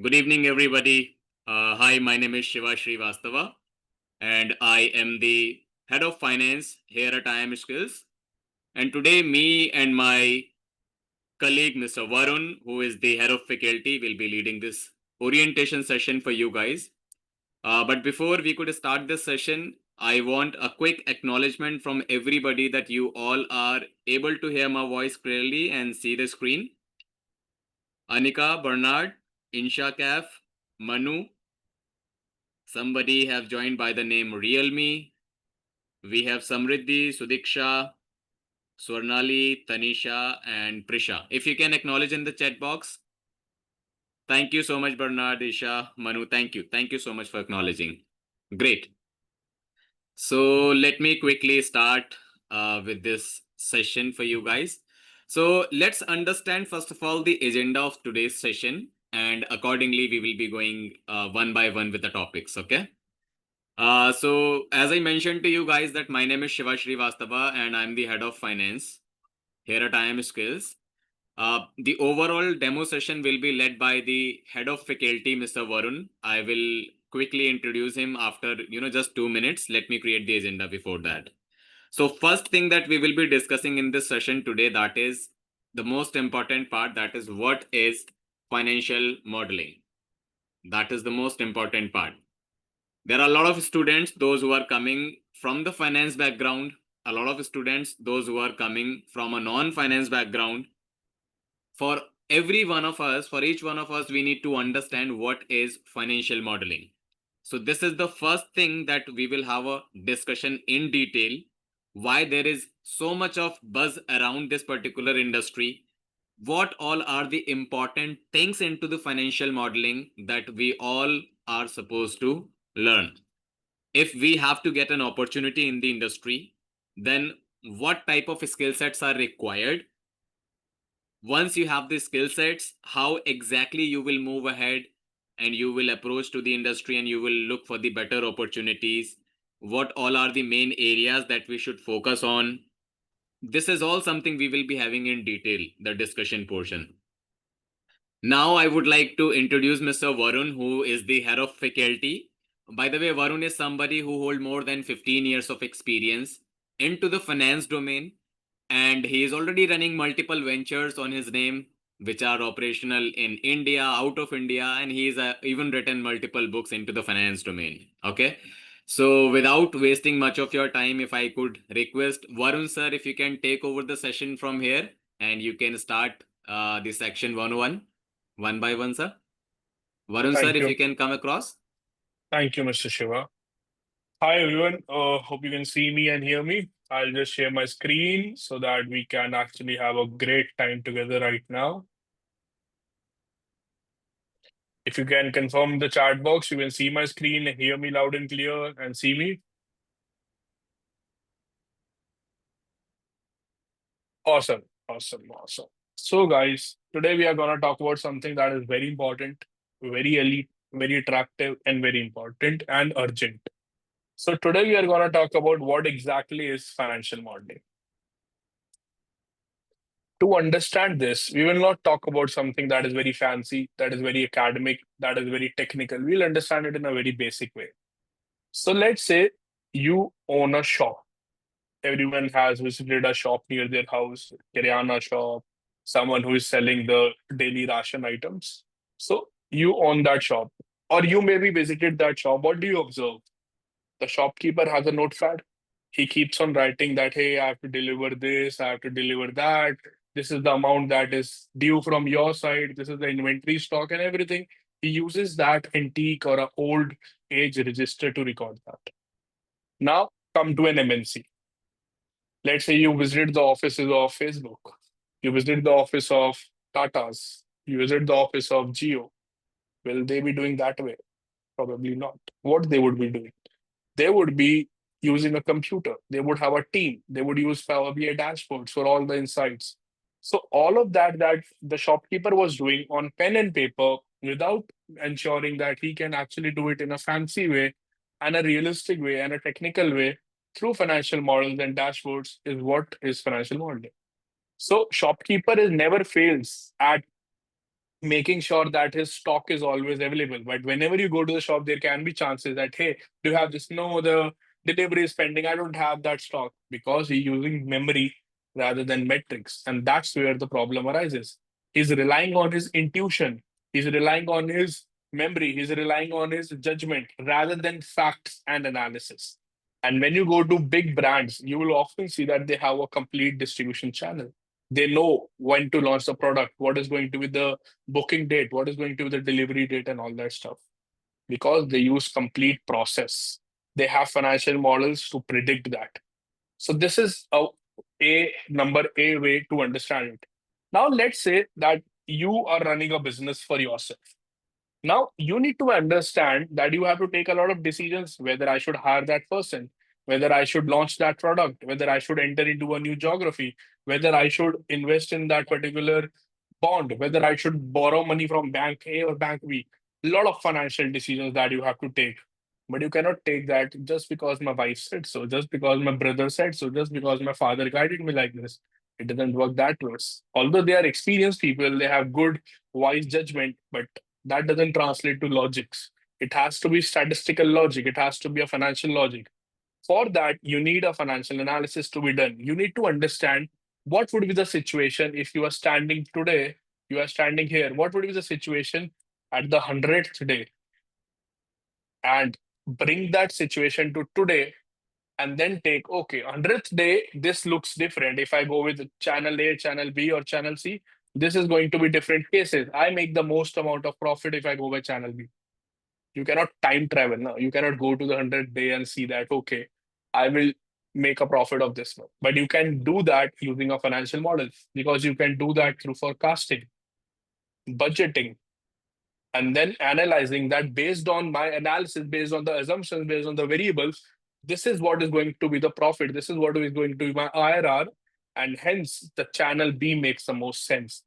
Good evening, everybody. Hi, my name is Shiva Srivastava, and I am the head of finance here at IIM Skills. And today, me and my colleague, Mr. Varun, who is the head of faculty, will be leading this orientation session for you guys. But before we could start this session, I want a quick acknowledgement from everybody that you all are able to hear my voice clearly and see the screen. Anika, Bernard, Insha Kaf, Manu, somebody have joined by the name Realme. We have Samriddhi, Sudiksha, Swarnali, Tanisha, and Prisha. If you can acknowledge in the chat box. Thank you so much, Bernard, Isha, Manu. Thank you. Thank you so much for acknowledging. Great. So let me quickly start with this session for you guys. So let's understand first of all the agenda of today's session, and accordingly we will be going one by one with the topics. Okay. So as I mentioned to you guys that my name is Shiva Srivastava and I'm the head of finance here at IIM Skills. The overall demo session will be led by the head of faculty, Mr. Varun. I will quickly introduce him after, just 2 minutes. Let me create the agenda before that. So first thing that we will be discussing in this session today, that is the most important part, that is what is financial modeling. That is the most important part. There are a lot of students, those who are coming from the finance background, a lot of students, those who are coming from a non-finance background. For every one of us, for each one of us, we need to understand what is financial modeling. So this is the first thing that we will have a discussion in detail, why there is so much of buzz around this particular industry, what all are the important things into the financial modeling that we all are supposed to learn. If we have to get an opportunity in the industry, then what type of skill sets are required? Once you have the skill sets, how exactly you will move ahead and you will approach to the industry and you will look for the better opportunities? What all are the main areas that we should focus on? This is all something we will be having in detail, the discussion portion. Now I would like to introduce Mr. Varun, who is the head of faculty. By the way, Varun is somebody who holds more than 15 years of experience into the finance domain, and he is already running multiple ventures on his name, which are operational in India, out of India, and he's even written multiple books into the finance domain. Okay. So without wasting much of your time, if I could request Varun sir, if you can take over the session from here and you can start the section 101 one by one, sir. Varun sir, Thank if you. you can come across. Thank you, Mr. Shiva. Hi, everyone. Hope you can see me and hear me. I'll just share my screen so that we can actually have a great time together right now. If you can confirm the chat box, you can see my screen, hear me loud and clear, and see me. Awesome, awesome, awesome. So, guys, today we are going to talk about something that is very important, very elite, very attractive, and very important and urgent. So, today we are going to talk about what exactly is financial modeling. To understand this, we will not talk about something that is very fancy, that is very academic, that is very technical. We'll understand it in a very basic way. So let's say you own a shop. Everyone has visited a shop near their house, Kiryana shop, someone who is selling the daily ration items. So you own that shop, or you maybe visited that shop. What do you observe? The shopkeeper has a notepad. He keeps on writing that, hey, I have to deliver this, I have to deliver that. This is the amount that is due from your side. This is the inventory stock and everything. He uses that antique or a old age register to record that. Now, come to an MNC. Let's say you visited the offices of Facebook. You visited the office of Tata's. You visit the office of Geo. Will they be doing that way? Probably not. What they would be doing? They would be using a computer. They would have a team. They would use Power BI dashboards for all the insights. So all of that the shopkeeper was doing on pen and paper without ensuring that he can actually do it in a fancy way and a realistic way and a technical way through financial models and dashboards is what is financial modeling. So shopkeeper is never fails at making sure that his stock is always available. But whenever you go to the shop, there can be chances that, hey, do you have this? No, the delivery is pending. I don't have that stock, because he's using memory rather than metrics. And that's where the problem arises. He's relying on his intuition, he's relying on his memory, he's relying on his judgment rather than facts and analysis. And when you go to big brands, you will often see that they have a complete distribution channel. They know when to launch the product, what is going to be the booking date, what is going to be the delivery date, and all that stuff, because they use complete process. They have financial models to predict that. So this is a way to understand it. Now let's say that you are running a business for yourself. Now you need to understand that you have to take a lot of decisions, whether I should hire that person, whether I should launch that product, whether I should enter into a new geography, whether I should invest in that particular bond, whether I should borrow money from bank A or bank B. A lot of financial decisions that you have to take. But you cannot take that just because my wife said so, just because my brother said so, just because my father guided me like this. It doesn't work that way. Although they are experienced people, they have good, wise judgment, but that doesn't translate to logics. It has to be statistical logic, it has to be a financial logic. For that, you need a financial analysis to be done. You need to understand what would be the situation if you are standing today, you are standing here. What would be the situation at the 100th day? And bring that situation to today, and then take, okay, 100th day, this looks different. If I go with channel A, channel B, or channel C, this is going to be different cases. I make the most amount of profit if I go by channel B. You cannot time travel now. You cannot go to the 100th day and see that, okay, I will make a profit of this one. But you can do that using a financial model, because you can do that through forecasting, budgeting, and then analyzing that based on my analysis, based on the assumptions, based on the variables. This is what is going to be the profit. This is what is going to be my IRR. And hence, the channel B makes the most sense.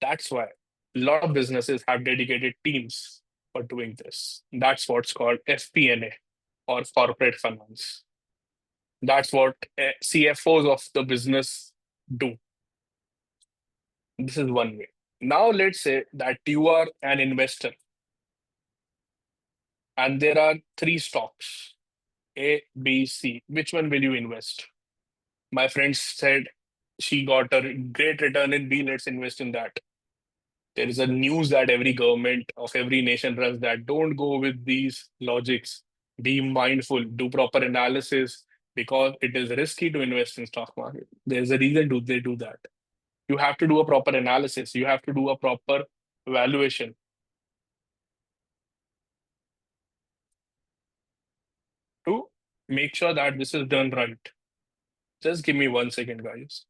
That's why a lot of businesses have dedicated teams for doing this. That's what's called FP&A, or corporate finance. That's what CFOs of the business do. This is one way. Now, let's say that you are an investor and there are three stocks, A, B, C. Which one will you invest? My friend said she got a great return in B. Let's invest in that. There is a news that every government of every nation runs, that don't go with these logics. Be mindful, do proper analysis, because it is risky to invest in stock market. There's a reason do they do that. You have to do a proper analysis. You have to do a proper evaluation to make sure that this is done right. Just give me 1 second, guys.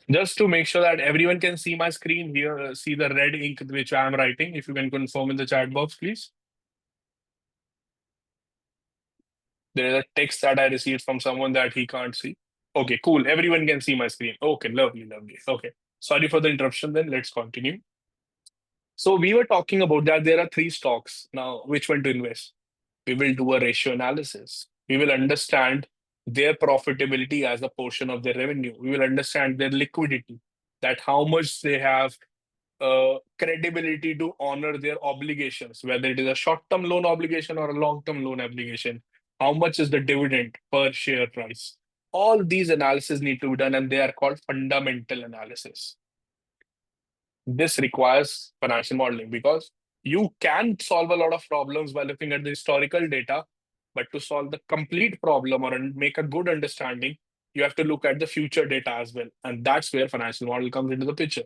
Just to make sure that everyone can see my screen here, see the red ink which I am writing. If you can confirm in the chat box, please. There is a text that I received from someone that he can't see. Okay, cool. Everyone can see my screen. Okay, lovely, lovely. Okay. Sorry for the interruption then. Let's continue. So we were talking about that there are three stocks. Now, which one to invest? We will do a ratio analysis. We will understand their profitability as a portion of their revenue. We will understand their liquidity, that how much they have credibility to honor their obligations, whether it is a short-term loan obligation or a long-term loan obligation. How much is the dividend per share price? All these analyses need to be done, and they are called fundamental analysis. This requires financial modeling, because you can solve a lot of problems by looking at the historical data, but to solve the complete problem or make a good understanding, you have to look at the future data as well. And that's where financial model comes into the picture.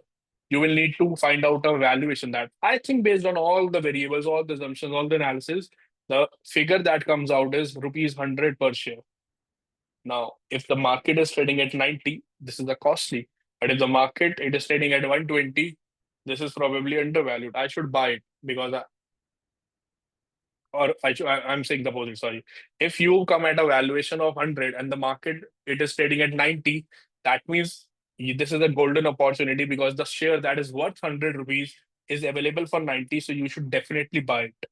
You will need to find out a valuation that, I think, based on all the variables, all the assumptions, all the analysis, the figure that comes out is rupees 100 per share. Now, if the market is trading at 90, this is the costly. But if the market it is trading at 120, this is probably undervalued. I should buy it, because I'm saying the opposite. Sorry. If you come at a valuation of 100 and the market it is trading at 90, that means this is a golden opportunity, because the share that is worth 100 rupees is available for 90. So you should definitely buy it.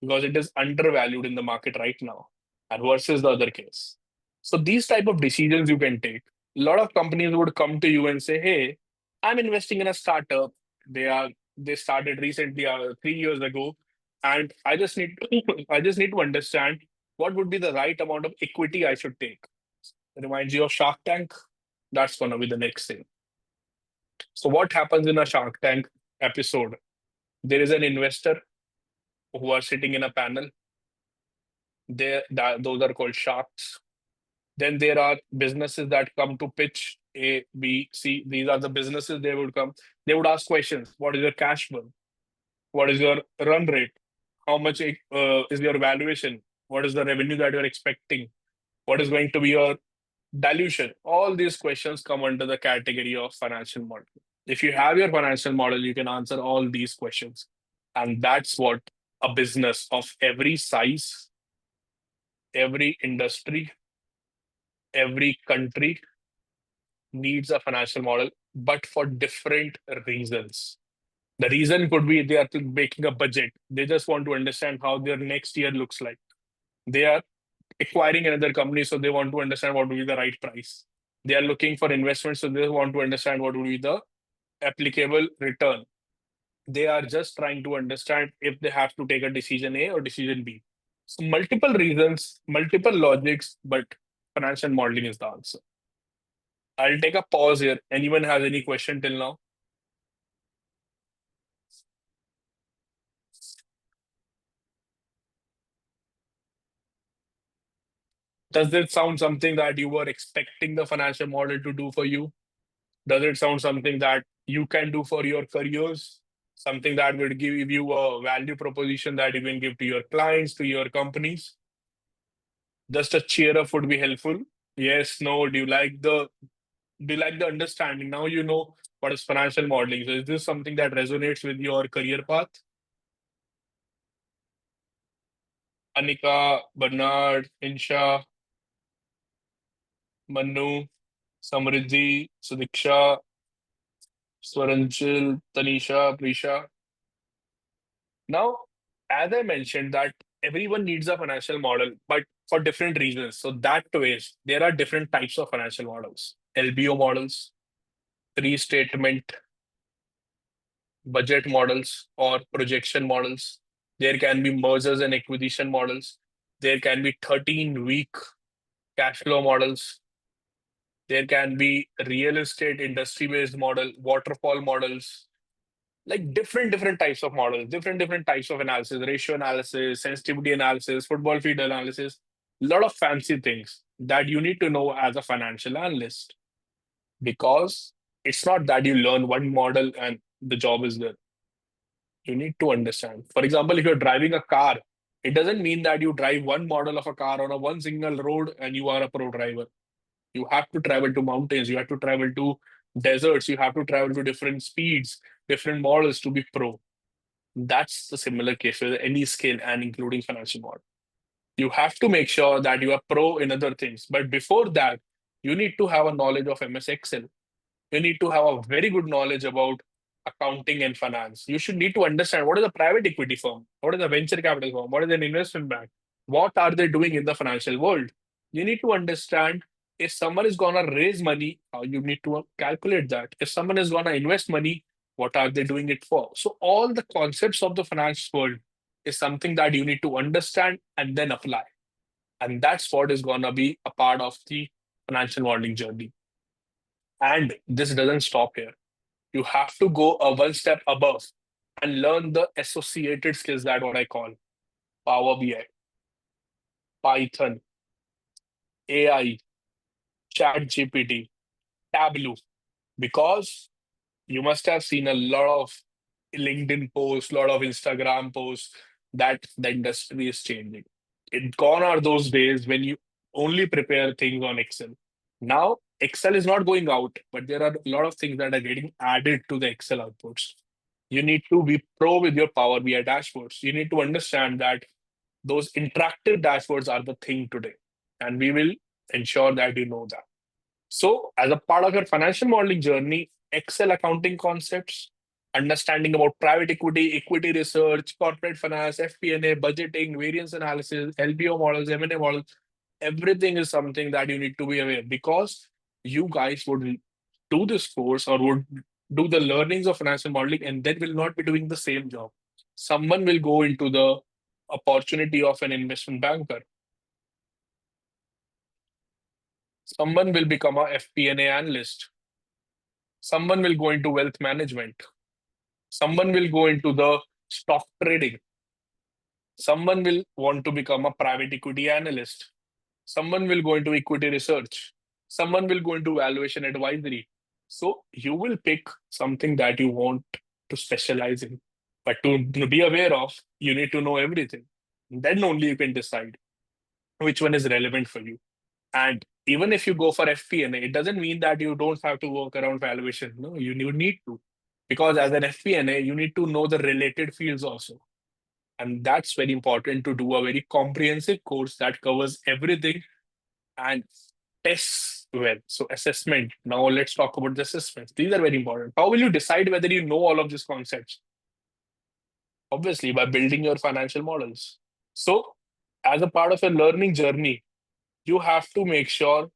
because it is undervalued in the market right now, and versus the other case. So these type of decisions you can take. A lot of companies would come to you and say, "Hey, I'm investing in a startup. They started recently, 3 years ago, and I just need to understand what would be the right amount of equity I should take." Reminds you of Shark Tank? That's gonna be the next thing. So what happens in a Shark Tank episode? There is an investor who are sitting in a panel. Those are called sharks. Then there are businesses that come to pitch A, B, C. These are the businesses they would come. They would ask questions. What is your cash burn? What is your run rate? How much is your valuation? What is the revenue that you're expecting? What is going to be your dilution? All these questions come under the category of financial model. If you have your financial model, you can answer all these questions. And that's what a business of every size, every industry, every country needs a financial model, but for different reasons. The reason could be they are making a budget. They just want to understand how their next year looks like. They are acquiring another company, so they want to understand what will be the right price. They are looking for investment, so they want to understand what will be the applicable return. They are just trying to understand if they have to take a decision A or decision B. So multiple reasons, multiple logics, but financial modeling is the answer. I'll take a pause here. Anyone has any question till now? Does it sound something that you were expecting the financial model to do for you? Does it sound something that you can do for your careers? Something that would give you a value proposition that you can give to your clients, to your companies? Just a cheer up would be helpful. Yes, no. Do you like the understanding? Now you know what is financial modeling. So is this something that resonates with your career path? Anika, Bernard, Insha, Manu, Samriddhi, Sudiksha, Swaranchil, Tanisha, Prisha. Now, as I mentioned, that everyone needs a financial model, but for different reasons. So that ways there are different types of financial models: LBO models, three-statement budget models, or projection models. There can be mergers and acquisition models. There can be 13-week cash flow models. There can be real estate industry-based model, waterfall models, like different types of models, different types of analysis, ratio analysis, sensitivity analysis, football field analysis, a lot of fancy things that you need to know as a financial analyst, because it's not that you learn one model and the job is there. You need to understand. For example, if you're driving a car, it doesn't mean that you drive one model of a car on a one single road and you are a pro driver. You have to travel to mountains, you have to travel to deserts, you have to travel to different speeds, different models to be pro. That's the similar case with any skill and including financial model. You have to make sure that you are pro in other things. But before that, you need to have a knowledge of MS Excel. You need to have a very good knowledge about accounting and finance. You should need to understand what is a private equity firm, what is a venture capital firm, what is an investment bank, what are they doing in the financial world. You need to understand if someone is gonna raise money, how you need to calculate that. If someone is gonna invest money, what are they doing it for? So all the concepts of the finance world is something that you need to understand and then apply. And that's what is gonna be a part of the financial modeling journey. And this doesn't stop here. You have to go a one step above and learn the associated skills, that what I call Power BI, Python, AI, Chat GPT, Tableau, because you must have seen a lot of LinkedIn posts, a lot of Instagram posts that the industry is changing. It gone are those days when you only prepare things on Excel. Now, Excel is not going out, but there are a lot of things that are getting added to the Excel outputs. You need to be pro with your Power BI dashboards. You need to understand that those interactive dashboards are the thing today. And we will ensure that you know that. So, as a part of your financial modeling journey, Excel accounting concepts understanding about private equity, equity research, corporate finance, FP&A, budgeting, variance analysis, LBO models, M&A models. Everything is something that you need to be aware, because you guys would do this course or would do the learnings of financial modeling and then will not be doing the same job. Someone will go into the opportunity of an investment banker. Someone will become a FP&A analyst. Someone will go into wealth management. Someone will go into the stock trading. Someone will want to become a private equity analyst. Someone will go into equity research. Someone will go into valuation advisory. So you will pick something that you want to specialize in. But to be aware of, you need to know everything. Then only you can decide which one is relevant for you. And even if you go for FP&A, it doesn't mean that you don't have to work around valuation. No, you need to. Because as an FP&A, you need to know the related fields also. And that's very important, to do a very comprehensive course that covers everything and tests well. So assessment. Now let's talk about the assessments. These are very important. How will you decide whether you know all of these concepts? Obviously, by building your financial models. So as a part of a learning journey, you have to make sure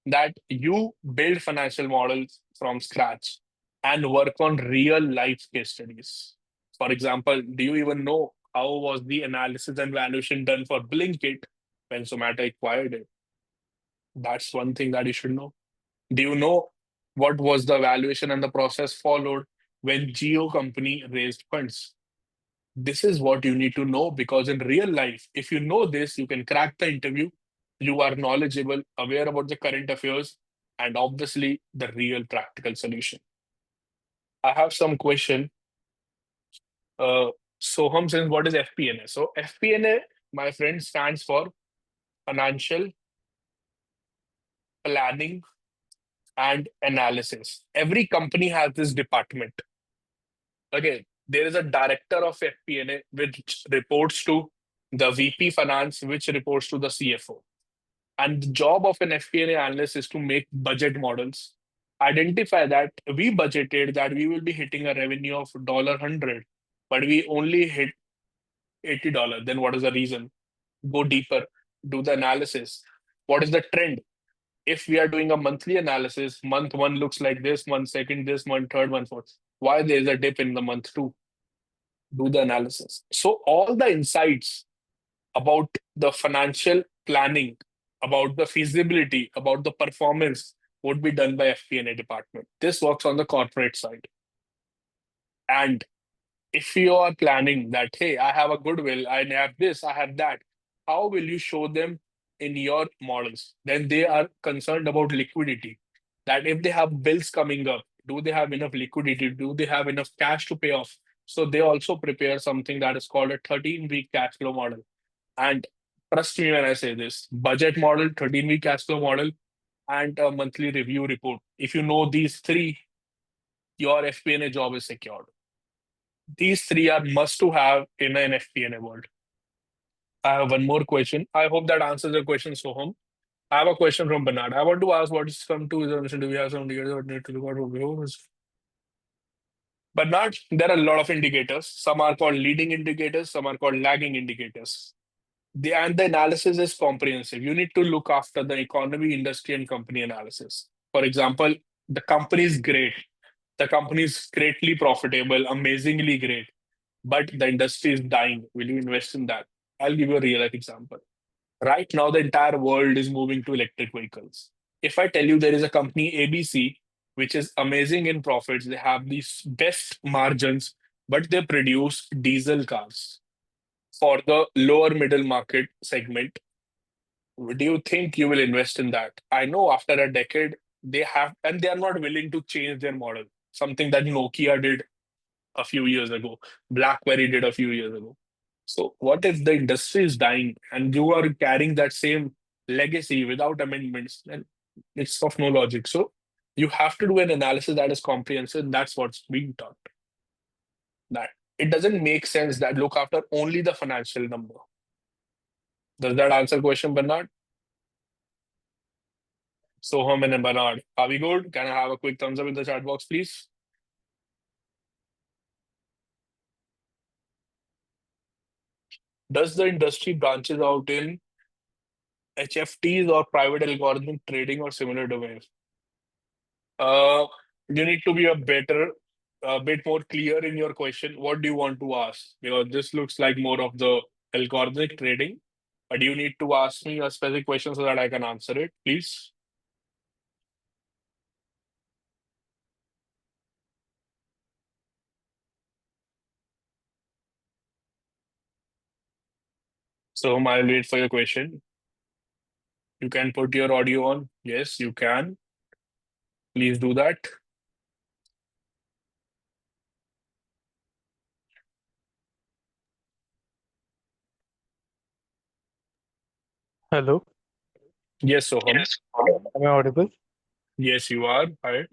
that you build financial models from scratch and work on real life case studies. For example, do you even know how was the analysis and valuation done for Blinkit when Zomato acquired it? That's one thing that you should know. Do you know what was the valuation and the process followed when Geo company raised funds? This is what you need to know, because in real life, if you know this, you can crack the interview. You are knowledgeable, aware about the current affairs, and obviously the real practical solution. I have some question. Soham says, what is FP&A? So FP&A, my friend, stands for financial planning and analysis. Every company has this department. Okay, there is a director of FP&A which reports to the VP finance, which reports to the CFO. And the job of an FP&A analyst is to make budget models, identify that we budgeted that we will be hitting a revenue of $100, but we only hit $80. Then what is the reason? Go deeper, do the analysis. What is the trend? If we are doing a monthly analysis, month one looks like this, month second this, month third, month fourth. Why there is a dip in the month two? Do the analysis. So all the insights about the financial planning, about the feasibility, about the performance would be done by FP&A department. This works on the corporate side. And if you are planning that, hey, I have a goodwill, I have this, I have that, how will you show them in your models? Then they are concerned about liquidity. That if they have bills coming up, do they have enough liquidity? Do they have enough cash to pay off? So they also prepare something that is called a 13-week cash flow model. And trust me when I say this, budget model, 13-week cash flow model, and a monthly review report. If you know these three, your FP&A job is secured. These three are must to have in an FP&A world. I have one more question. I hope that answers your question, Soham. I have a question from Bernard. I want to ask what is come to his. Do we have some indicators what need to look out for? Bernard, there are a lot of indicators. Some are called leading indicators, some are called lagging indicators. The analysis is comprehensive. You need to look after the economy, industry, and company analysis. For example, the company is great. The company is greatly profitable, amazingly great, but the industry is dying. Will you invest in that? I'll give you a real life example. Right now, the entire world is moving to electric vehicles. If I tell you there is a company ABC, which is amazing in profits, they have these best margins, but they produce diesel cars for the lower middle market segment. Do you think you will invest in that? I know after a decade, they have, and they are not willing to change their model. Something that Nokia did a few years ago, BlackBerry did a few years ago. So, what if the industry is dying and you are carrying that same legacy without amendments? Then it's of no logic. So, you have to do an analysis that is comprehensive. That's what's being taught. That it doesn't make sense that look after only the financial number. Does that answer question, Bernard? Soham and Bernard, are we good? Can I have a quick thumbs up in the chat box, please? Does the industry branches out in HFTs or private algorithmic trading or similar domains? Uh, you need to be a bit more clear in your question. What do you want to ask? Because this looks like more of the algorithmic trading, but you need to ask me a specific question so that I can answer it, please. So I'll wait for your question. You can put your audio on. Yes, you can. Please do that. Hello, Yes, Soham. am I audible? Yes, you are. Hi.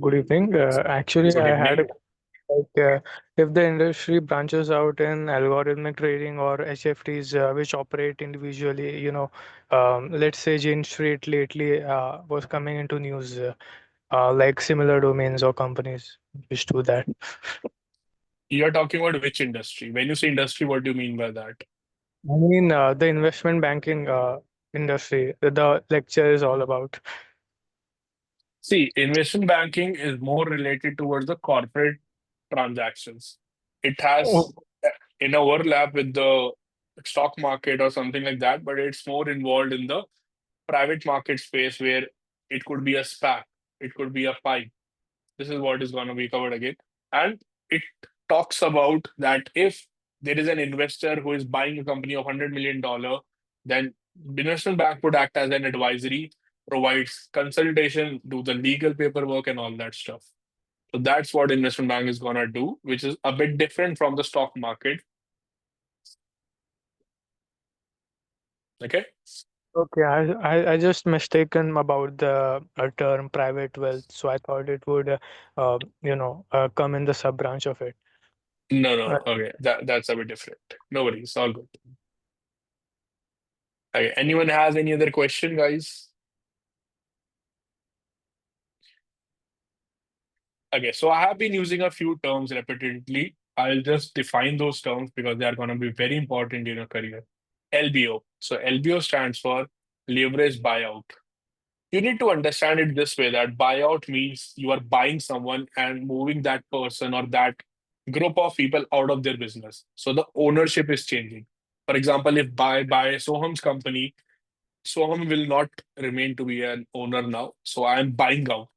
Good evening. Actually, Good I had a evening. if the industry branches out in algorithmic trading or HFTs, which operate individually, let's say Jane Street lately was coming into news, like similar domains or companies which do that. You're talking about which industry? When you say industry, what do you mean by that? I mean, the investment banking industry, the lecture is all about. See, investment banking is more related towards the corporate transactions. It has an overlap with the stock market or something like that, but it's more involved in the private market space where it could be a SPAC, it could be a PIPE. This is what is going to be covered again. And it talks about that if there is an investor who is buying a company of $100 million, then investment bank would act as an advisory, provides consultation, do the legal paperwork and all that stuff. So that's what investment bank is going to do, which is a bit different from the stock market. Okay. Okay, I just mistaken about the term private wealth, so I thought it would, come in the sub branch of it. No, no. Uh, Okay. That's a bit different. No worries. All good. Okay. Anyone has any other question, guys? Okay, so I have been using a few terms repeatedly. I'll just define those terms because they are going to be very important in your career. LBO. So LBO stands for leverage buyout. You need to understand it this way that buyout means you are buying someone and moving that person or that group of people out of their business. So the ownership is changing. For example, if buy Soham's company, Soham will not remain to be an owner now. So I am buying out.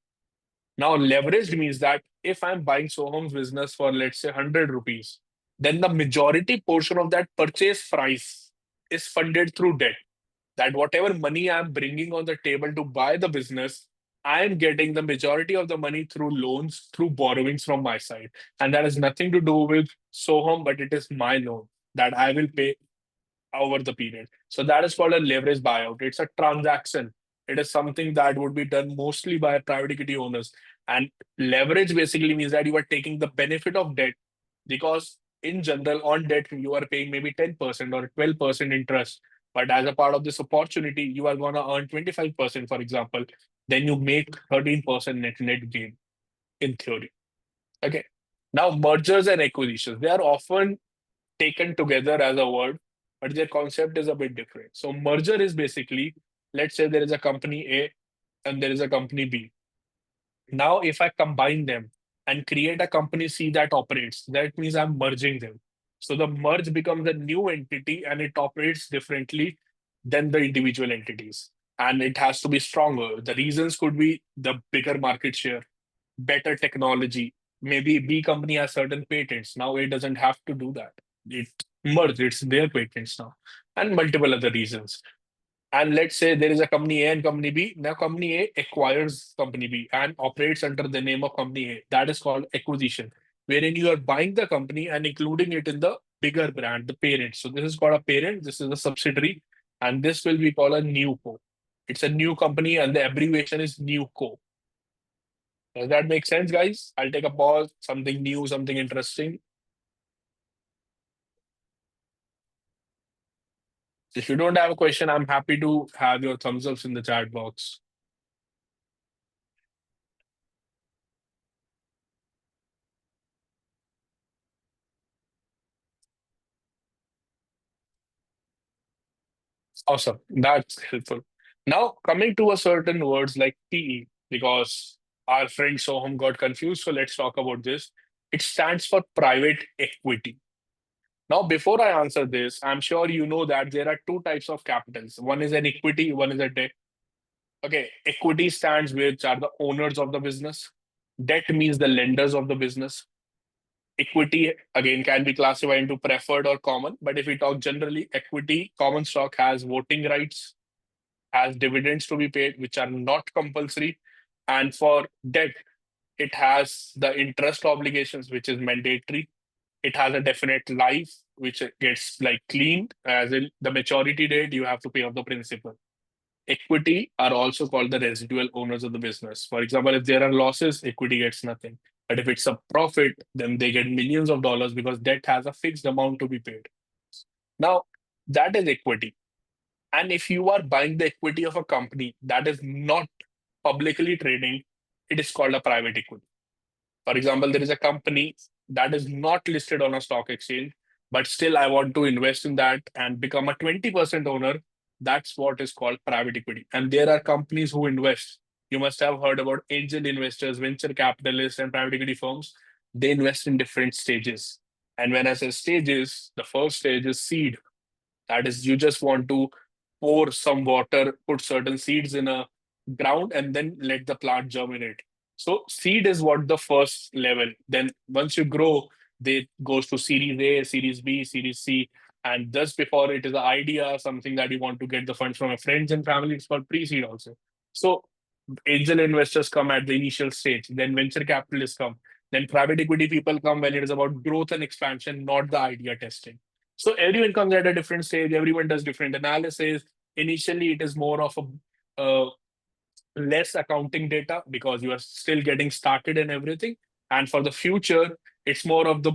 Now, leveraged means that if I'm buying Soham's business for, let's say, 100 rupees, then the majority portion of that purchase price is funded through debt. That whatever money I'm bringing on the table to buy the business, I'm getting the majority of the money through loans, through borrowings from my side. And that has nothing to do with Soham, but it is my loan that I will pay over the period. So that is called a leverage buyout. It's a transaction. It is something that would be done mostly by private equity owners. And leverage basically means that you are taking the benefit of debt because in general on debt you are paying maybe 10% or 12% interest. But as a part of this opportunity, you are gonna earn 25%, for example, then you make 13% net gain in theory. Okay. Now mergers and acquisitions, they are often taken together as a word, but their concept is a bit different. So merger is basically, let's say there is a company A and there is a company B. Now, if I combine them and create a company C that operates, that means I'm merging them. So the merge becomes a new entity and it operates differently than the individual entities. And it has to be stronger. The reasons could be the bigger market share, better technology. Maybe B company has certain patents. Now it doesn't have to do that. It merged, it's their patents now, and multiple other reasons. And let's say there is a company A and company B. Now company A acquires company B and operates under the name of company A. That is called acquisition, wherein you are buying the company and including it in the bigger brand, the parent. So this is called a parent, this is a subsidiary, and this will be called a new co. It's a new company and the abbreviation is new co. Does that make sense, guys? I'll take a pause. Something new, something interesting. If you don't have a question, I'm happy to have your thumbs ups in the chat box. Awesome. That's helpful. Now, coming to a certain words like PE, because our friend Soham got confused. So let's talk about this. It stands for private equity. Now, before I answer this, I'm sure you know that there are two types of capitals. One is an equity, one is a debt. Okay, equity stands which are the owners of the business. Debt means the lenders of the business. Equity again can be classified into preferred or common, but if we talk generally, equity, common stock has voting rights, has dividends to be paid, which are not compulsory. And for debt, it has the interest obligations, which is mandatory. It has a definite life, which gets like cleaned, as in the maturity date, you have to pay off the principal. Equity are also called the residual owners of the business. For example, if there are losses, equity gets nothing. But if it's a profit, then they get millions of dollars because debt has a fixed amount to be paid. Now, that is equity. And if you are buying the equity of a company that is not publicly trading, it is called a private equity. For example, there is a company that is not listed on a stock exchange, but still I want to invest in that and become a 20% owner. That's what is called private equity. And there are companies who invest. You must have heard about angel investors, venture capitalists, and private equity firms. They invest in different stages. And when I say stages, the first stage is seed. That is, you just want to pour some water, put certain seeds in a ground, and then let the plant germinate. So seed is what the first level. Then once you grow, they goes to Series A, Series B, Series C, and just before it is an idea, something that you want to get the funds from your friends and family. It's called pre-seed also. So angel investors come at the initial stage, then venture capitalists come, then private equity people come when it is about growth and expansion, not the idea testing. So everyone comes at a different stage, everyone does different analysis. Initially, it is more of a less accounting data because you are still getting started and everything. And for the future, it's more of the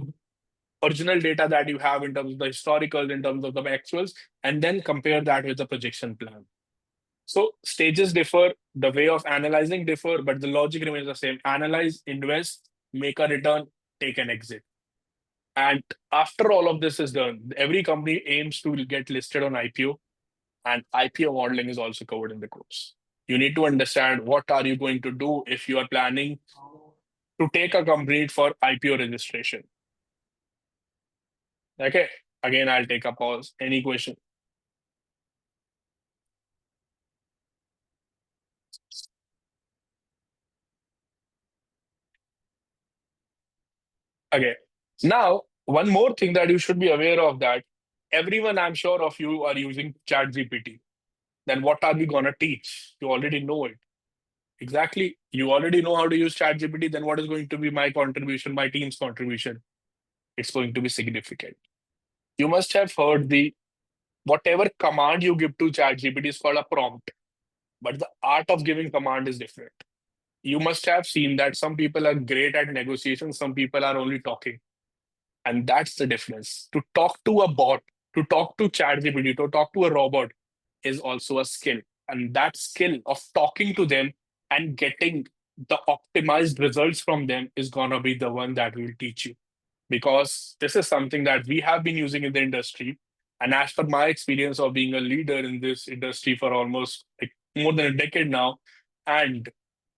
original data that you have in terms of the historicals, in terms of the actuals, and then compare that with the projection plan. So stages differ, the way of analyzing differ, but the logic remains the same. Analyze, invest, make a return, take an exit. And after all of this is done, every company aims to get listed on IPO, and IPO modeling is also covered in the course. You need to understand what are you going to do if you are planning to take a company for IPO registration. Okay. Again, I'll take a pause. Any question? Okay. Now, one more thing that you should be aware of that everyone, I'm sure of you, are using ChatGPT. Then what are we gonna teach? You already know it. Exactly. You already know how to use ChatGPT. Then what is going to be my contribution, my team's contribution? It's going to be significant. You must have heard the whatever command you give to ChatGPT is called a prompt, but the art of giving command is different. You must have seen that some people are great at negotiation, some people are only talking. And that's the difference. To talk to a bot, to talk to ChatGPT, to talk to a robot is also a skill. And that skill of talking to them and getting the optimized results from them is going to be the one that will teach you. Because this is something that we have been using in the industry. And as per my experience of being a leader in this industry for almost like more than a decade now, and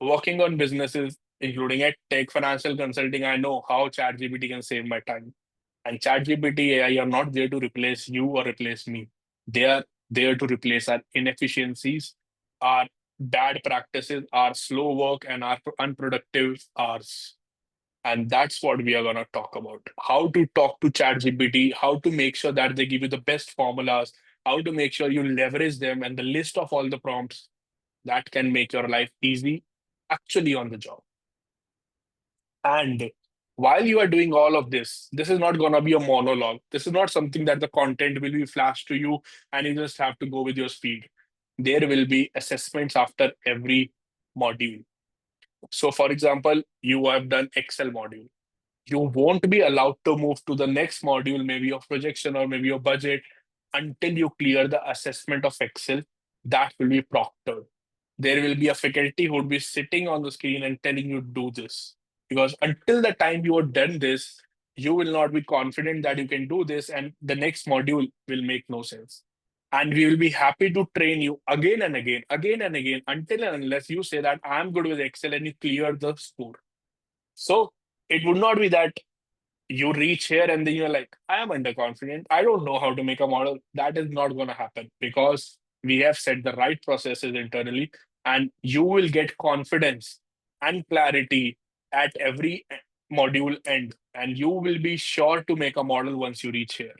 working on businesses, including at tech, financial consulting, I know how ChatGPT can save my time. And ChatGPT AI are not there to replace you or replace me. They are there to replace our inefficiencies, our bad practices, our slow work, and our unproductive hours. And that's what we are going to talk about. How to talk to ChatGPT, how to make sure that they give you the best formulas, how to make sure you leverage them, and the list of all the prompts that can make your life easy actually on the job. And while you are doing all of this is not going to be a monologue. This is not something that the content will be flashed to you and you just have to go with your speed. There will be assessments after every module. So, for example, you have done Excel module. You won't be allowed to move to the next module, maybe your projection or maybe your budget, until you clear the assessment of Excel. That will be proctored. There will be a faculty who would be sitting on the screen and telling you do this. Because until the time you have done this, you will not be confident that you can do this, and the next module will make no sense. And we will be happy to train you again and again and again, until and unless you say that I'm good with Excel and you clear the score. So it would not be that you reach here and then you're like, I am underconfident. I don't know how to make a model. That is not going to happen, because we have set the right processes internally, and you will get confidence and clarity at every module end. And you will be sure to make a model once you reach here.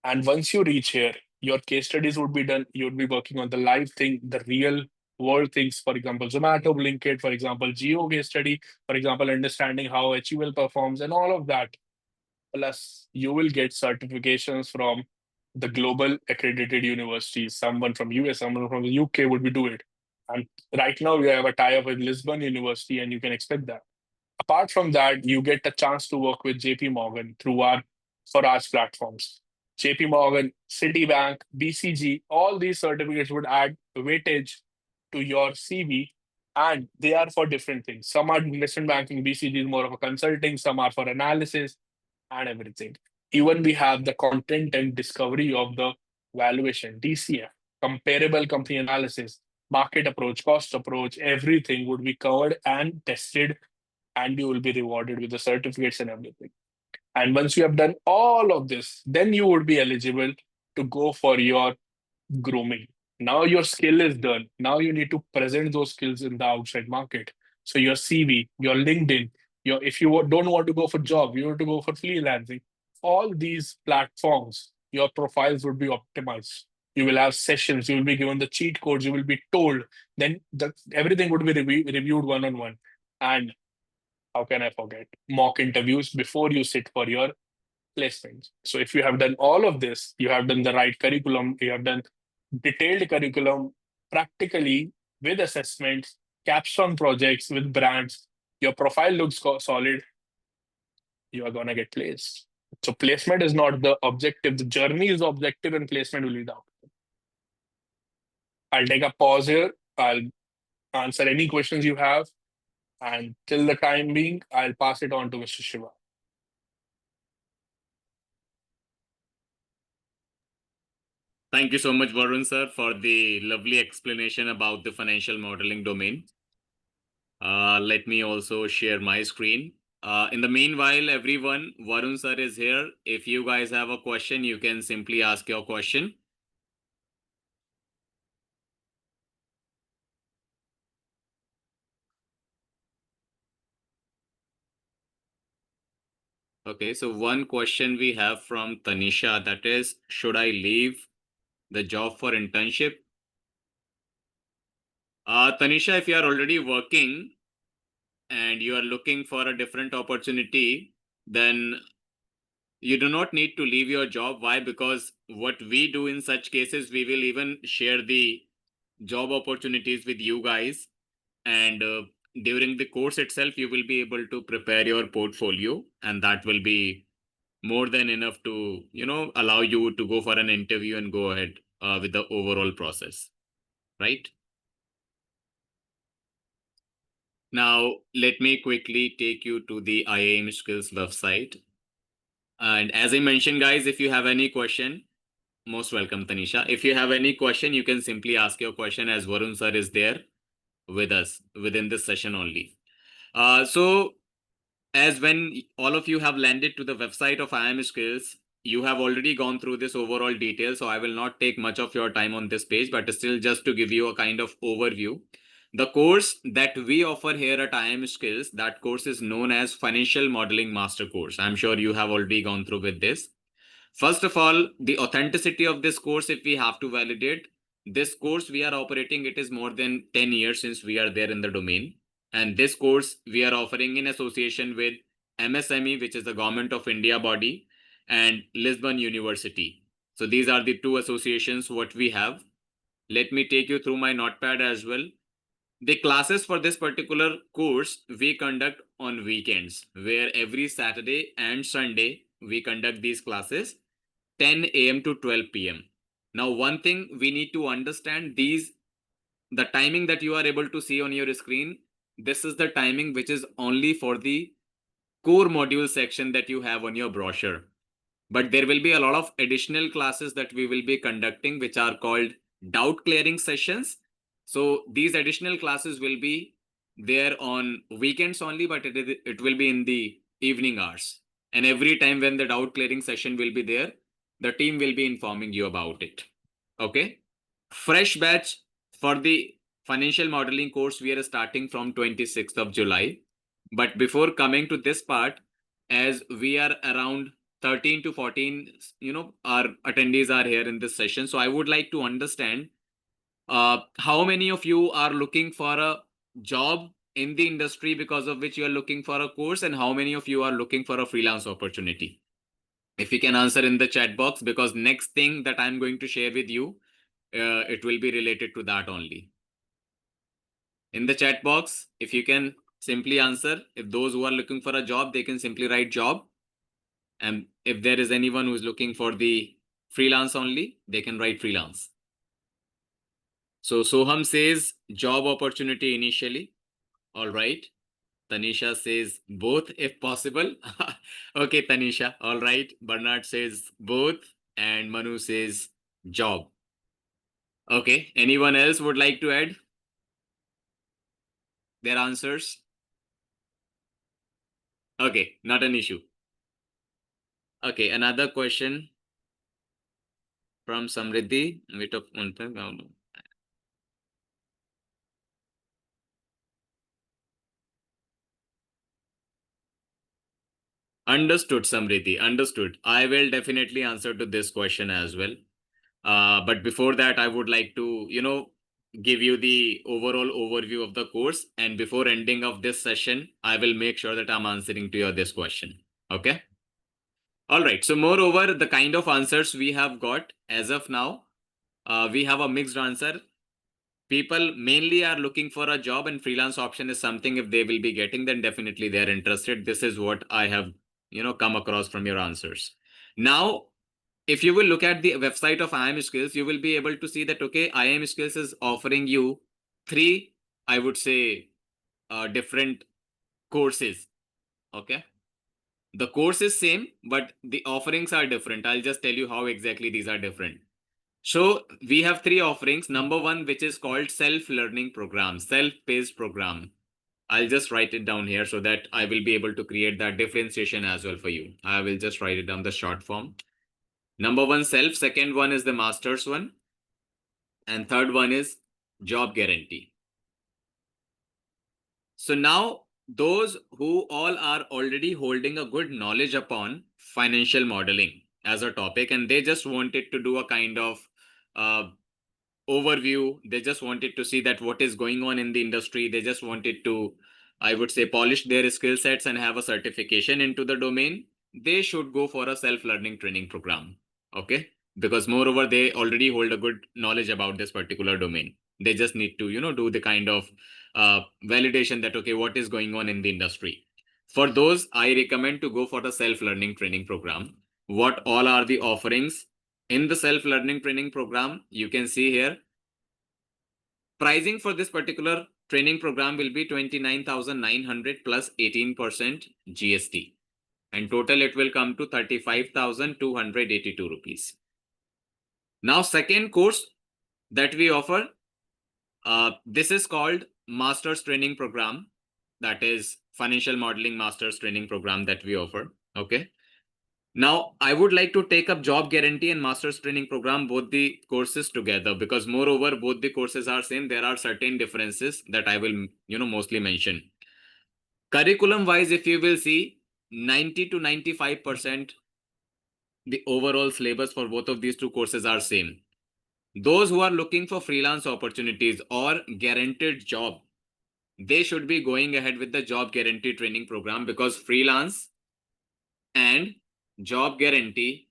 And once you reach here, your case studies would be done. You would be working on the live thing, the real world things. For example, Zomato, Blinkit, for example, Geo case study, for example, understanding how HUL performs and all of that. Plus, you will get certifications from the global accredited universities. Someone from US, someone from the UK would be do it. And right now we have a tie-up with Lisbon University, and you can expect that. Apart from that, you get a chance to work with JP Morgan through our Farage platforms. JP Morgan, Citibank, BCG, all these certificates would add weightage to your CV, and they are for different things. Some are investment banking, BCG is more of a consulting, some are for analysis and everything. Even we have the content and discovery of the valuation, DCF, comparable company analysis, market approach, cost approach, everything would be covered and tested, and you will be rewarded with the certificates and everything. And once you have done all of this, then you would be eligible to go for your grooming. Now your skill is done. Now you need to present those skills in the outside market. So your CV, your LinkedIn, your if you don't want to go for job, you want to go for freelancing. All these platforms, your profiles would be optimized. You will have sessions. You will be given the cheat codes. You will be told. Then everything would be reviewed one on one. And how can I forget mock interviews before you sit for your placements? So if you have done all of this, you have done the right curriculum, you have done detailed curriculum practically with assessments, capstone projects with brands, your profile looks solid, you are going to get placed. So placement is not the objective, the journey is the objective, and placement will be the outcome. I'll take a pause here. I'll answer any questions you have. And till the time being, I'll pass it on to Mr. Shiva. Thank you so much, Varun sir, for the lovely explanation about the financial modeling domain. Let me also share my screen. In the meanwhile, everyone, Varun sir is here. If you guys have a question, you can simply ask your question. Okay, so one question we have from Tanisha, that is, should I leave the job for internship? Tanisha, if you are already working and you are looking for a different opportunity, then you do not need to leave your job. Why? Because what we do in such cases, we will even share the job opportunities with you guys. And during the course itself, you will be able to prepare your portfolio, and that will be more than enough to, allow you to go for an interview and go ahead with the overall process, right? Now, let me quickly take you to the IIM Skills website. And as I mentioned, guys, if you have any question, most welcome, Tanisha. If you have any question, you can simply ask your question, as Varun sir is there with us within this session only. So as when all of you have landed to the website of IIM Skills, you have already gone through this overall detail, so I will not take much of your time on this page, but still just to give you a kind of overview. The course that we offer here at IIM Skills, that course is known as Financial Modeling Master Course. I'm sure you have already gone through with this. First of all, the authenticity of this course, if we have to validate, this course we are operating, it is more than 10 years since we are there in the domain. And this course we are offering in association with MSME, which is the Government of India body, and Lisbon University. So these are the two associations what we have. Let me take you through my notepad as well. The classes for this particular course we conduct on weekends, where every Saturday and Sunday we conduct these classes 10 a.m. to 12 p.m. Now, one thing we need to understand, the timing that you are able to see on your screen, this is the timing which is only for the core module section that you have on your brochure. But there will be a lot of additional classes that we will be conducting, which are called doubt clearing sessions. So these additional classes will be there on weekends only, but it will be in the evening hours. And every time when the doubt clearing session will be there, the team will be informing you about it. Okay. Fresh batch for the financial modeling course, we are starting from 26th of July. But before coming to this part, as we are around 13 to 14, our attendees are here in this session. So I would like to understand how many of you are looking for a job in the industry because of which you are looking for a course, and how many of you are looking for a freelance opportunity. If you can answer in the chat box, because next thing that I'm going to share with you, it will be related to that only. In the chat box, if you can simply answer, if those who are looking for a job, they can simply write job. And if there is anyone who is looking for the freelance only, they can write freelance. So Soham says job opportunity initially. All right. Tanisha says both if possible. Okay, Tanisha. All right. Bernard says both. And Manu says job. Okay. Anyone else would like to add their answers? Okay. Not an issue. Okay. Another question from Samriddhi. Wait up one second. Understood, Samriddhi. Understood. I will definitely answer to this question as well. But before that, I would like to, give you the overall overview of the course. And before ending of this session, I will make sure that I'm answering to your this question. Okay. All right. So moreover, the kind of answers we have got as of now, we have a mixed answer. People mainly are looking for a job, and freelance option is something if they will be getting, then definitely they're interested. This is what I have, come across from your answers. Now, if you will look at the website of IIM Skills, you will be able to see that, okay, IIM Skills is offering you three, I would say, different courses. Okay. The course is same, but the offerings are different. I'll just tell you how exactly these are different. So we have three offerings. Number one, which is called self-learning program, self-paced program. I'll just write it down here so that I will be able to create that differentiation as well for you. I will just write it down the short form. Number one, self. Second one is the master's one. And third one is job guarantee. So now those who all are already holding a good knowledge upon financial modeling as a topic, and they just wanted to do a kind of uh, overview. They just wanted to see that what is going on in the industry. They just wanted to, I would say, polish their skill sets and have a certification into the domain. They should go for a self-learning training program. Okay. Because moreover, they already hold a good knowledge about this particular domain. They just need to, do the kind of validation that, okay, what is going on in the industry. For those, I recommend to go for the self-learning training program. What all are the offerings in the self-learning training program? You can see here, pricing for this particular training program will be 29,900 plus 18% GST. And total it will come to 35,282 rupees. Now, second course that we offer, this is called Master's Training Program. That is Financial Modeling Master's Training Program that we offer. Okay. Now, I would like to take up job guarantee and master's training program, both the courses together, because moreover, both the courses are same. There are certain differences that I will, mostly mention. Curriculum wise, if you will see, 90 to 95%, the overall syllabus for both of these two courses are same. Those who are looking for freelance opportunities or guaranteed job, they should be going ahead with the job guarantee training program, because freelance and job guarantee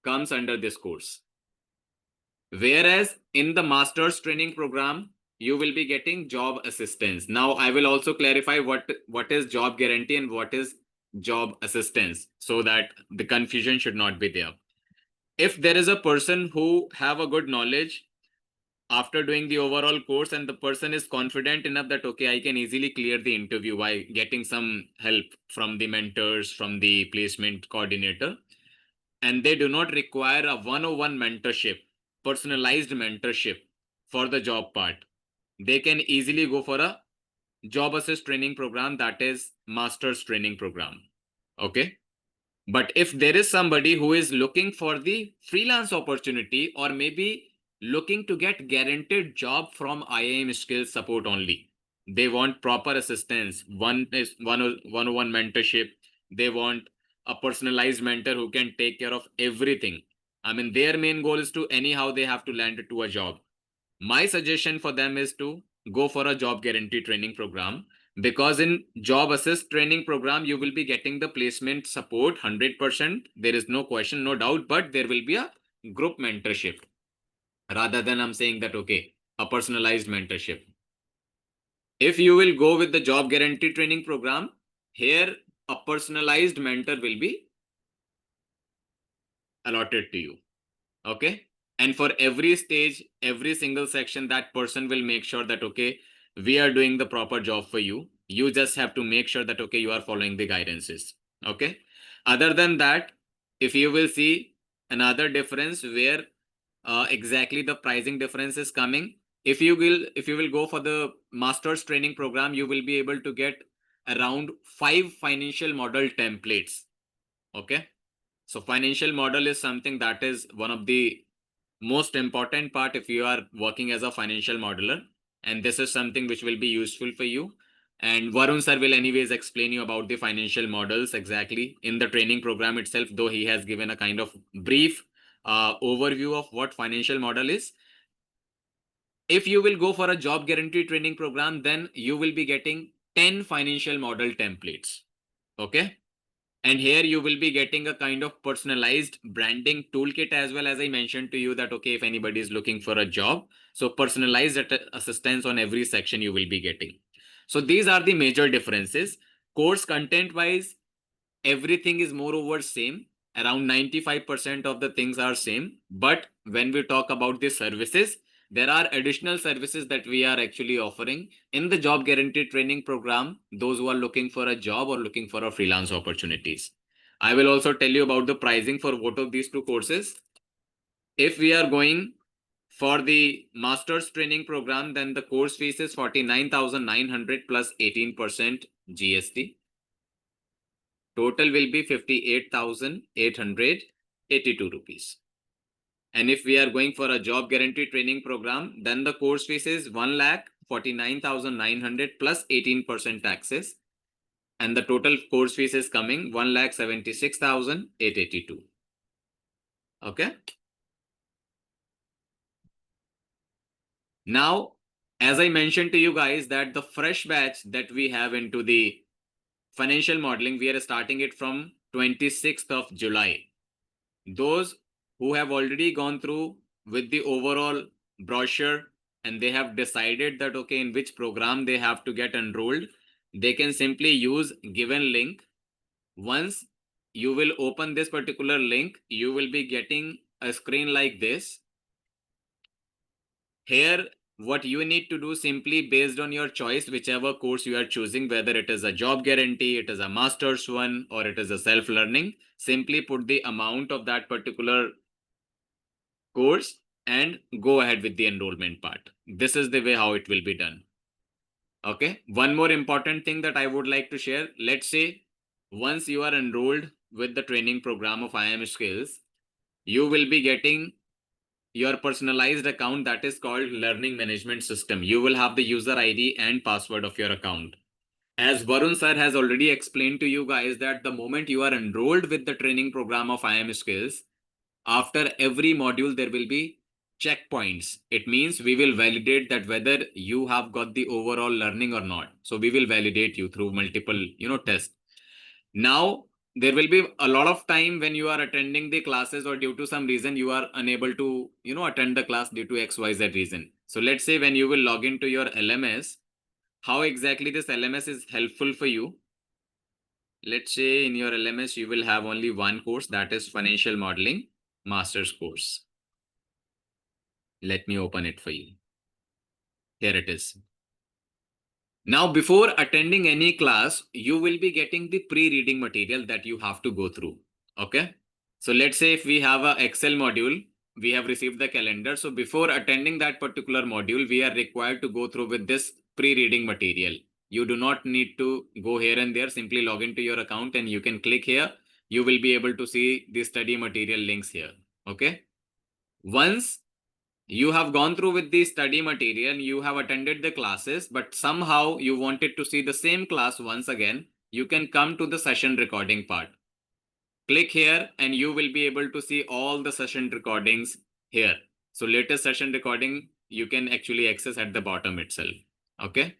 comes under this course. Whereas in the master's training program, you will be getting job assistance. Now, I will also clarify what is job guarantee and what is job assistance, so that the confusion should not be there. If there is a person who have a good knowledge after doing the overall course, and the person is confident enough that, okay, I can easily clear the interview by getting some help from the mentors, from the placement coordinator, and they do not require a one-on-one mentorship, personalized mentorship for the job part. They can easily go for a job assist training program, that is master's training program. Okay. But if there is somebody who is looking for the freelance opportunity, or maybe looking to get guaranteed job from IIM skills support only, they want proper assistance. One is one-on-one mentorship. They want a personalized mentor who can take care of everything. I mean, their main goal is to anyhow they have to land to a job. My suggestion for them is to go for a job guarantee training program, because in job assist training program you will be getting the placement support 100%. There is no question, no doubt, but there will be a group mentorship rather than I'm saying that okay, a personalized mentorship. If you will go with the job guarantee training program, here a personalized mentor will be allotted to you. Okay. And for every stage, every single section, that person will make sure that okay, we are doing the proper job for you. You just have to make sure that okay, you are following the guidances. Okay. Other than that, if you will see another difference where exactly the pricing difference is coming, if you will go for the master's training program, you will be able to get around 5 financial model templates. Okay. So financial model is something that is one of the most important part if you are working as a financial modeler, and this is something which will be useful for you. And Varun sir will anyways explain you about the financial models exactly in the training program itself, though he has given a kind of brief overview of what financial model is. If you will go for a job guarantee training program, then you will be getting 10 financial model templates. Okay. And here you will be getting a kind of personalized branding toolkit as well, as I mentioned to you that okay, if anybody is looking for a job, so personalized assistance on every section you will be getting. So these are the major differences. Course content wise, everything is moreover same. Around 95% of the things are same. But when we talk about the services, there are additional services that we are actually offering in the job guarantee training program, those who are looking for a job or looking for a freelance opportunities. I will also tell you about the pricing for both of these two courses. If we are going for the master's training program, then the course fees is 49,900 plus 18% GST. Total will be 58,882 rupees. And if we are going for a job guarantee training program, then the course fees is 1,49,900 plus 18% taxes. And the total course fees is coming 1,76,882. Okay. Now, as I mentioned to you guys that the fresh batch that we have into the financial modeling, we are starting it from 26th of July. Those who have already gone through with the overall brochure and they have decided that okay, in which program they have to get enrolled, they can simply use given link. Once you will open this particular link, you will be getting a screen like this. Here, what you need to do, simply based on your choice, whichever course you are choosing, whether it is a job guarantee, it is a master's one, or it is a self-learning, simply put the amount of that particular course and go ahead with the enrollment part. This is the way how it will be done. Okay. One more important thing that I would like to share. Let's say once you are enrolled with the training program of IIM Skills, you will be getting your personalized account that is called learning management system. You will have the user ID and password of your account. As Varun sir has already explained to you guys that the moment you are enrolled with the training program of IIM Skills, after every module there will be checkpoints. It means we will validate that whether you have got the overall learning or not. So we will validate you through multiple tests. Now there will be a lot of time when you are attending the classes or due to some reason you are unable to attend the class due to xyz reason. So let's say when you will log into your LMS, how exactly this LMS is helpful for you. Let's say in your LMS you will have only one course, that is financial modeling master's course. Let me open it for you. Here it is. Now, before attending any class, you will be getting the pre-reading material that you have to go through. Okay. So let's say if we have a Excel module, we have received the calendar. So before attending that particular module, we are required to go through with this pre-reading material. You do not need to go here and there, simply log into your account and you can click here. You will be able to see the study material links here. Okay. Once you have gone through with the study material, you have attended the classes, but somehow you wanted to see the same class once again, you can come to the session recording part. Click here and you will be able to see all the session recordings here. So latest session recording, you can actually access at the bottom itself. Okay.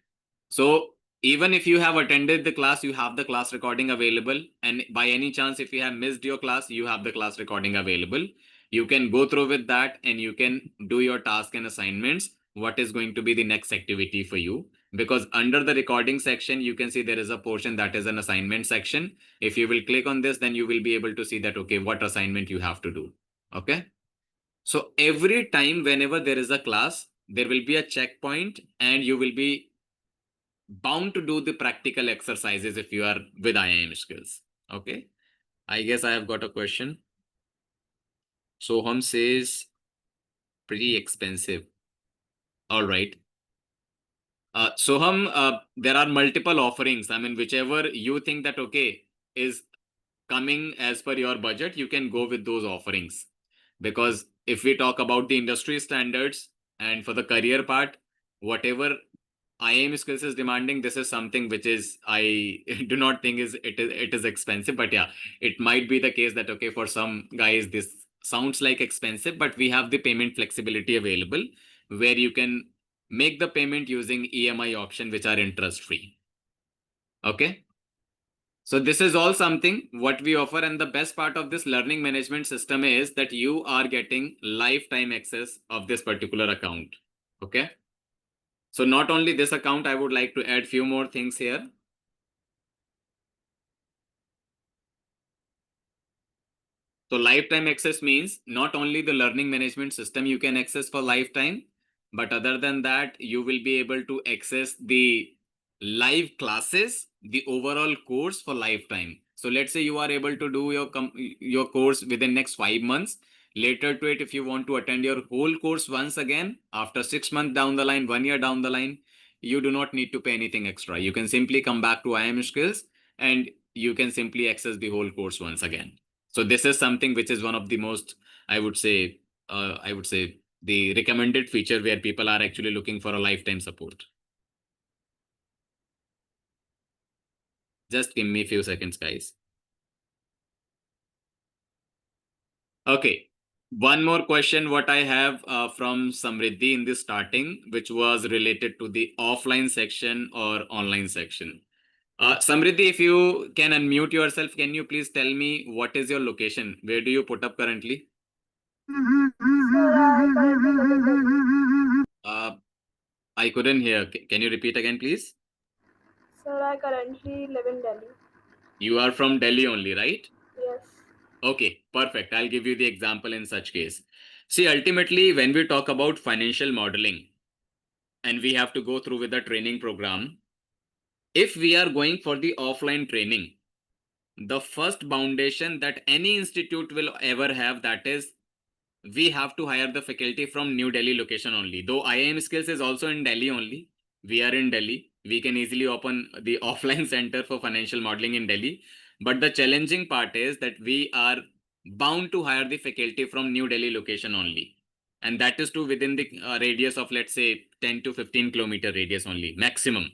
So even if you have attended the class, you have the class recording available. And by any chance, if you have missed your class, you have the class recording available. You can go through with that and you can do your task and assignments. What is going to be the next activity for you? Because under the recording section, you can see there is a portion that is an assignment section. If you will click on this, then you will be able to see that, okay, what assignment you have to do. Okay. So every time, whenever there is a class, there will be a checkpoint and you will be bound to do the practical exercises if you are with IIM skills. Okay. I guess I have got a question. Soham says pretty expensive. All right. Soham, there are multiple offerings. I mean, whichever you think that, okay, is coming as per your budget, you can go with those offerings. Because if we talk about the industry standards and for the career part, whatever IIM skills is demanding, this is something which is, I do not think it is expensive, but yeah, it might be the case that, okay, for some guys, this sounds like expensive, but we have the payment flexibility available where you can make the payment using EMI option, which are interest free. Okay. So this is all something what we offer. And the best part of this learning management system is that you are getting lifetime access of this particular account. Okay. So not only this account, I would like to add few more things here. So lifetime access means not only the learning management system you can access for lifetime, but other than that, you will be able to access the live classes, the overall course for lifetime. So let's say you are able to do your course within next 5 months. Later to it, if you want to attend your whole course once again, after 6 months down the line, 1 year down the line, you do not need to pay anything extra. You can simply come back to IIM skills and you can simply access the whole course once again. So this is something which is one of the most, I would say the recommended feature where people are actually looking for a lifetime support. Just give me a few seconds, guys. Okay. One more question what I have from Samriddhi in the starting, which was related to the offline section or online section. Samriddhi, if you can unmute yourself, can you please tell me what is your location? Where do you put up currently? I couldn't hear. Can you repeat again, please? Sir, I currently live in Delhi. You are from Delhi only, right? Yes. Okay, perfect. I'll give you the example in such case. See, ultimately, when we talk about financial modeling and we have to go through with the training program, if we are going for the offline training, the first foundation that any institute will ever have, that is, we have to hire the faculty from New Delhi location only. Though IIM skills is also in Delhi only, we are in Delhi. We can easily open the offline center for financial modeling in Delhi. But the challenging part is that we are bound to hire the faculty from New Delhi location only. And that is too within the radius of, let's say, 10 to 15 kilometer radius only, maximum.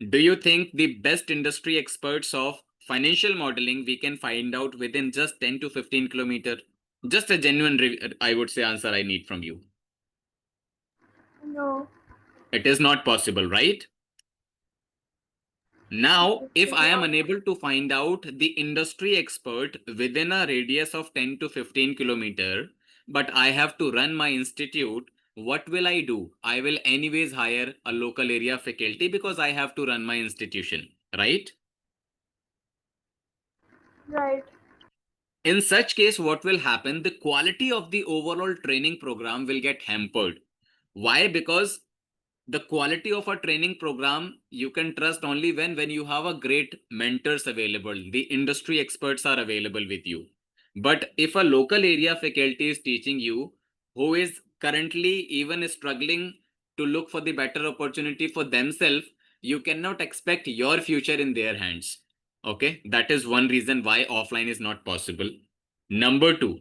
Do you think the best industry experts of financial modeling we can find out within just 10 to 15 kilometer? Just a genuine, I would say, answer I need from you. No. It is not possible, right? Now, if I am unable to find out the industry expert within a radius of 10 to 15 kilometer, but I have to run my institute, what will I do? I will anyways hire a local area faculty because I have to run my institution, right? Right. In such case, what will happen? The quality of the overall training program will get hampered. Why? Because the quality of a training program you can trust only when you have a great mentors available. The industry experts are available with you. But if a local area faculty is teaching you, who is currently even struggling to look for the better opportunity for themselves, you cannot expect your future in their hands. Okay, that is one reason why offline is not possible. Number two,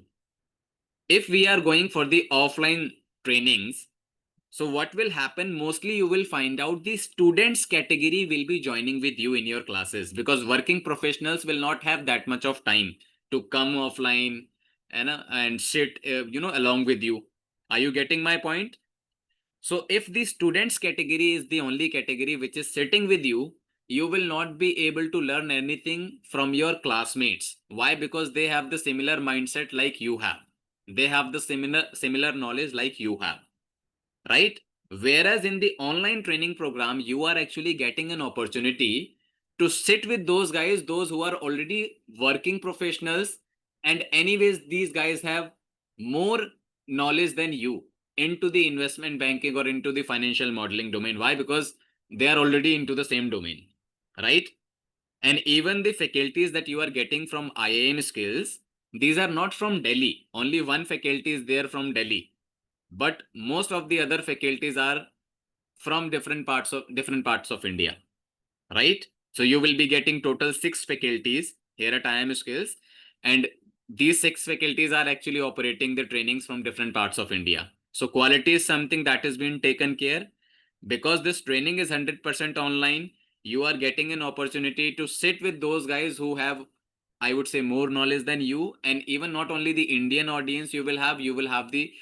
if we are going for the offline trainings, so what will happen? Mostly you will find out the students category will be joining with you in your classes, because working professionals will not have that much of time to come offline and sit along with you. Are you getting my point? So if the students category is the only category which is sitting with you, you will not be able to learn anything from your classmates. Why? Because they have the similar mindset like you have. They have the similar knowledge like you have, right? Whereas in the online training program, you are actually getting an opportunity to sit with those guys, those who are already working professionals. And anyways, these guys have more knowledge than you into the investment banking or into the financial modeling domain. Why? Because they are already into the same domain, right? And even the faculties that you are getting from IIM skills, these are not from Delhi. Only one faculty is there from Delhi, but most of the other faculties are from different parts of India, right? So you will be getting total 6 faculties here at IIM Skills, and these 6 faculties are actually operating the trainings from different parts of India. So quality is something that has been taken care. Because this training is 100% online, you are getting an opportunity to sit with those guys who have, I would say, more knowledge than you. And even not only the Indian audience you will have the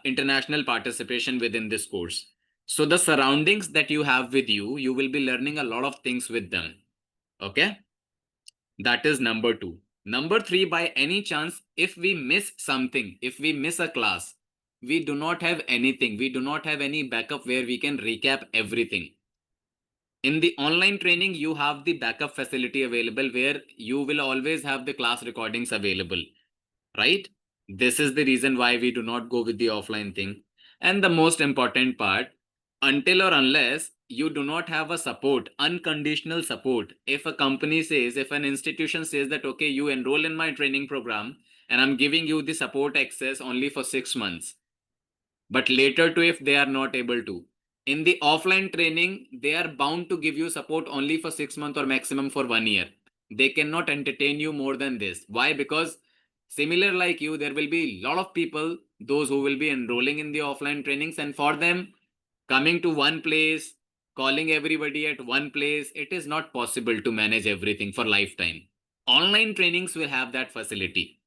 international participation within this course. So the surroundings that you have with you, you will be learning a lot of things with them. Okay, that is number two. Number three, by any chance, if we miss something, if we miss a class, we do not have anything, we do not have any backup where we can recap everything. In the online training, you have the backup facility available where you will always have the class recordings available, right? This is the reason why we do not go with the offline thing. And the most important part, until or unless you do not have a support, unconditional support, if a company says, if an institution says that, okay, you enroll in my training program and I'm giving you the support access only for 6 months, but later too, if they are not able to, in the offline training, they are bound to give you support only for 6 months or maximum for 1 year. They cannot entertain you more than this. Why? Because similar like you, there will be a lot of people, those who will be enrolling in the offline trainings, and for them, coming to one place, calling everybody at one place, it is not possible to manage everything for lifetime. Online trainings will have that facility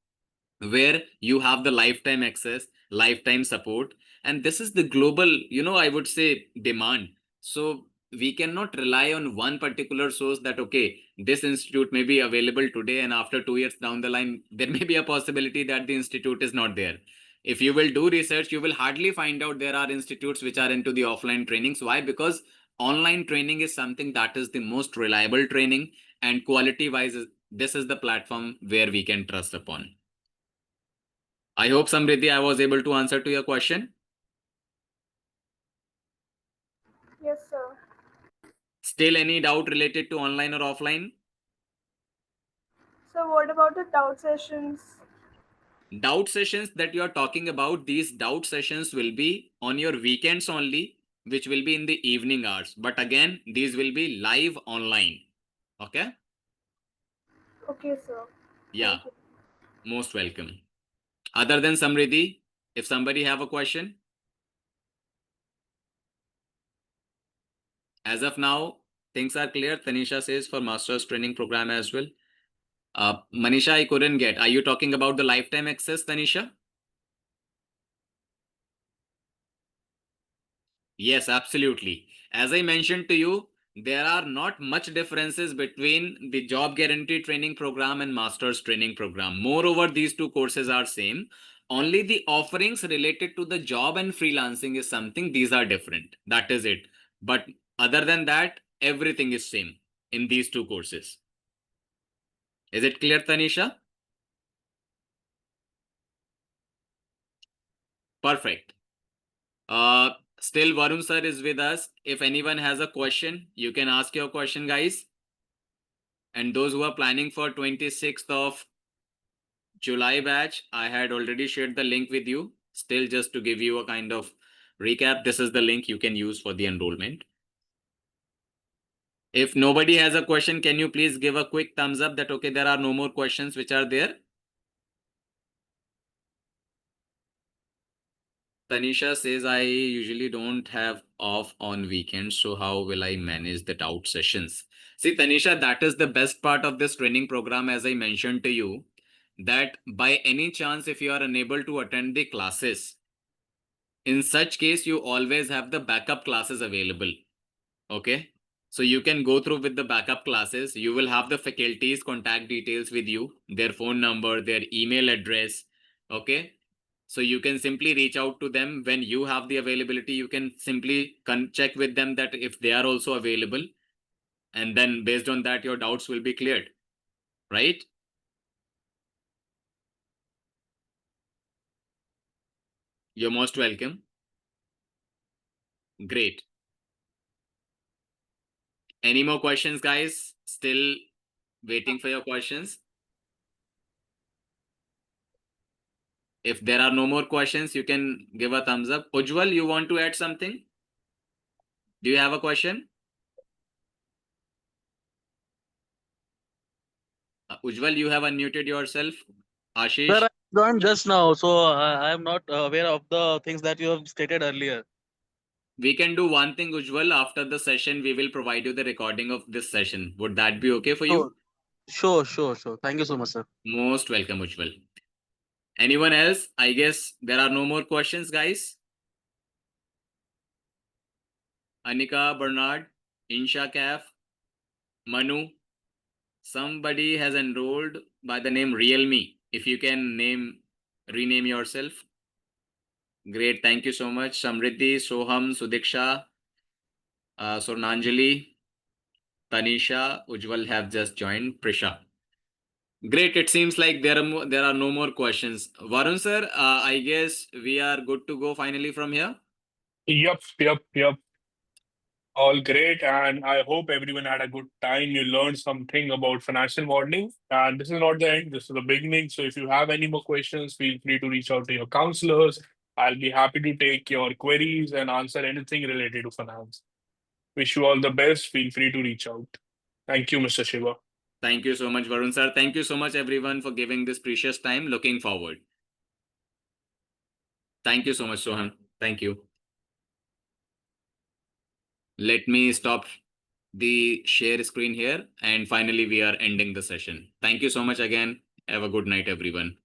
where you have the lifetime access, lifetime support. And this is the global, I would say, demand. So we cannot rely on one particular source that, okay, this institute may be available today and after 2 years down the line, there may be a possibility that the institute is not there. If you will do research, you will hardly find out there are institutes which are into the offline trainings. Why? Because online training is something that is the most reliable training, and quality wise, this is the platform where we can trust upon. I hope, Samriddhi, I was able to answer to your question. Yes, sir. Still any doubt related to online or offline? So what about the doubt sessions? Doubt sessions that you are talking about, these doubt sessions will be on your weekends only, which will be in the evening hours. But again, these will be live online. Okay? Okay, sir. Yeah, Thank you. most welcome. Other than Samriddhi, if somebody have a question, as of now, things are clear. Tanisha says for master's training program as well. Manisha, I couldn't get. Are you talking about the lifetime access, Tanisha? Yes, absolutely. As I mentioned to you, there are not much differences between the job guarantee training program and master's training program. Moreover, these two courses are same. Only the offerings related to the job and freelancing is something, these are different. That is it. But other than that, everything is same in these two courses. Is it clear, Tanisha? Perfect. Uh, Still Varun sir is with us. If anyone has a question, you can ask your question, guys. And those who are planning for 26th of July batch, I had already shared the link with you. Still, just to give you a kind of recap, this is the link you can use for the enrollment. If nobody has a question, can you please give a quick thumbs up that, okay, there are no more questions which are there? Tanisha says, I usually don't have off on weekends, so how will I manage the doubt sessions? See, Tanisha, that is the best part of this training program, as I mentioned to you, that by any chance, if you are unable to attend the classes, in such case, you always have the backup classes available. Okay. So you can go through with the backup classes. You will have the faculty's contact details with you, their phone number, their email address. Okay. So you can simply reach out to them when you have the availability. You can simply check with them that if they are also available. And then based on that, your doubts will be cleared. Right? You're most welcome. Great. Any more questions, guys? Still waiting for your questions? If there are no more questions, you can give a thumbs up. Ujjwal, you want to add something? Do you have a question? Ujjwal, you have unmuted yourself. Sir, Ashish, I joined just now, so I am not aware of the things that you have stated earlier. we can do one thing, Ujjwal. After the session, we will provide you the recording of this session. Would that be okay for Sure, you? sure. Thank you so much, sir. Most welcome, Ujjwal. Anyone else? I guess there are no more questions, guys. Anika, Bernard, Insha Kaf, Manu. Somebody has enrolled by the name Realme. If you can rename yourself. Great. Thank you so much. Samriddhi, Soham, Sudiksha, Sornanjali, Tanisha, Ujjwal have just joined. Prisha. Great. It seems like there are no more questions. Varun sir, I guess we are good to go finally from here. Yep. All great. And I hope everyone had a good time. You learned something about financial modeling. And this is not the end, this is the beginning. So if you have any more questions, feel free to reach out to your counselors. I'll be happy to take your queries and answer anything related to finance. Wish you all the best. Feel free to reach out. Thank you, Mr. Shiva. Thank you so much, Varun sir. Thank you so much, everyone, for giving this precious time. Looking forward. Thank you so much, Sohan. Thank you. Let me stop the share screen here. And finally, we are ending the session. Thank you so much again. Have a good night, everyone.